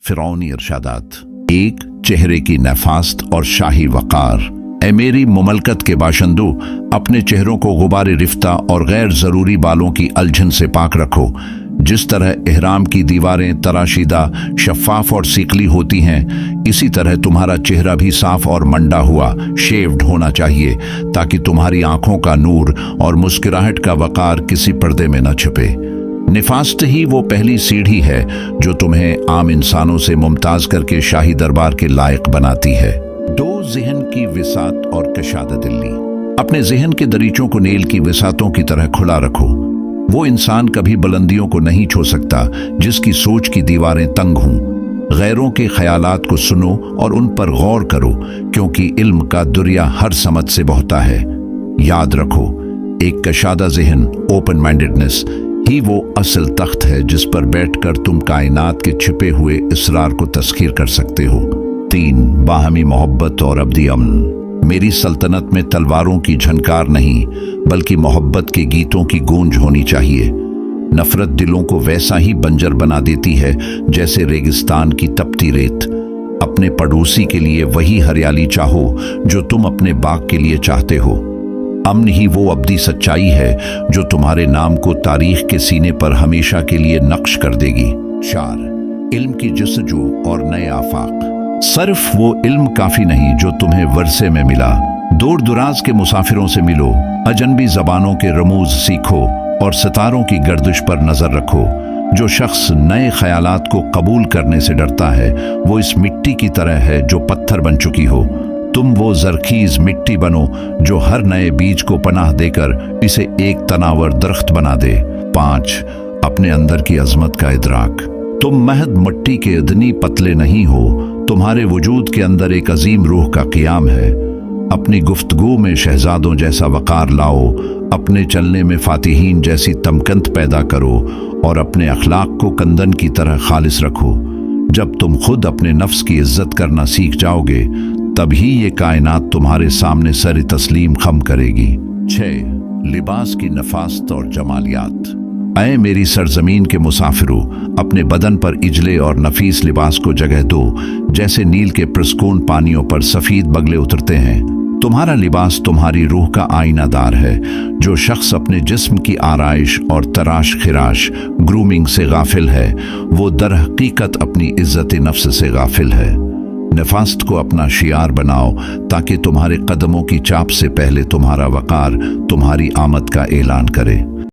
फिरौनी इरशादात। एक, चेहरे की नफास्त और शाही वक़ार। ए मेरी मुमलकत के बाशिंदों, अपने चेहरों को गुबार रिफ्ता और गैर ज़रूरी बालों की अलझन से पाक रखो। जिस तरह इहराम की दीवारें तराशीदा, शफ़ाफ और सीकली होती हैं, इसी तरह तुम्हारा चेहरा भी साफ और मंडा हुआ, शेव्ड होना चाहिए, ताकि तुम्हारी आंखों का नूर और मुस्कुराहट का वक़ार किसी पर्दे में न छिपे। निफास्त ही वो पहली सीढ़ी है जो तुम्हें आम इंसानों से मुमताज करके शाही दरबार के लायक बनाती है। दो, ज़हन की विसात और कशादा दिली। अपने ज़हन के दरीचों को नील की विसातों की तरह खुला रखो। वो इंसान कभी बुलंदियों को नहीं छू सकता जिसकी सोच की दीवारें तंग हों। गैरों के ख्यालात को सुनो और उन पर गौर करो, क्योंकि इल्म का दरिया हर समझ से बहता है। याद रखो, एक कशादा ज़हन, ओपन माइंडेडनेस ही वो असल तख्त है जिस पर बैठकर तुम कायनात के छिपे हुए इसरार को तस्खीर कर सकते हो। तीन, बाहमी मोहब्बत और अब्दी अमन। मेरी सल्तनत में तलवारों की झनकार नहीं, बल्कि मोहब्बत के गीतों की गूंज होनी चाहिए। नफरत दिलों को वैसा ही बंजर बना देती है जैसे रेगिस्तान की तपती रेत। अपने पड़ोसी के लिए वही हरियाली चाहो जो तुम अपने बाग के लिए चाहते हो। अमन ही वो अब्दी सच्चाई है जो तुम्हारे नाम को तारीख के सीने पर हमेशा के लिए नक्श कर देगी। चार, इल्म की जस्तजू और नए आफाक। सिर्फ वो इल्म काफी नहीं जो तुम्हें वर्से में मिला। दूर दराज के मुसाफिरों से मिलो, अजनबी जबानों के रमूज सीखो और सितारों की गर्दिश पर नजर रखो। जो शख्स नए ख्यालात को कबूल करने से डरता है, वो इस मिट्टी की तरह है जो पत्थर बन चुकी हो। तुम वो जरखीज मिट्टी बनो जो हर नए बीज को पनाह देकर इसे एक तनावर दरख्त बना दे। पांच, अपने अंदर की अजमत का इदराक। तुम महद मिट्टी के इतनी पतले नहीं हो, तुम्हारे वजूद के अंदर एक अजीम रूह का क़ियाम है। अपनी गुफ्तगू में शहजादों जैसा वक़ार लाओ, अपने चलने में फातिहीन जैसी तमकंत पैदा करो और अपने अखलाक को कंदन की तरह खालिस रखो। जब तुम खुद अपने नफ्स की इज्जत करना सीख जाओगे, तभी ये कायनात तुम्हारे सामने सर तस्लीम खम करेगी। 6, लिबास की नफास्त और जमालियात। ऐ मेरी सरजमीन के मुसाफिरों, अपने बदन पर इजले और नफीस लिबास को जगह दो, जैसे नील के प्रस्कून पानियों पर सफ़ीद बगले उतरते हैं। तुम्हारा लिबास तुम्हारी रूह का आईनादार है। जो शख्स अपने जिस्म की आराइश और तराश खिराश ग्रूमिंग से गाफिल है, वो दर हकीकत अपनी इज्जत नफ्स से गाफिल है। नफास्त को अपना शियार बनाओ, ताकि तुम्हारे कदमों की चाप से पहले तुम्हारा वक़ार तुम्हारी आमद का ऐलान करे।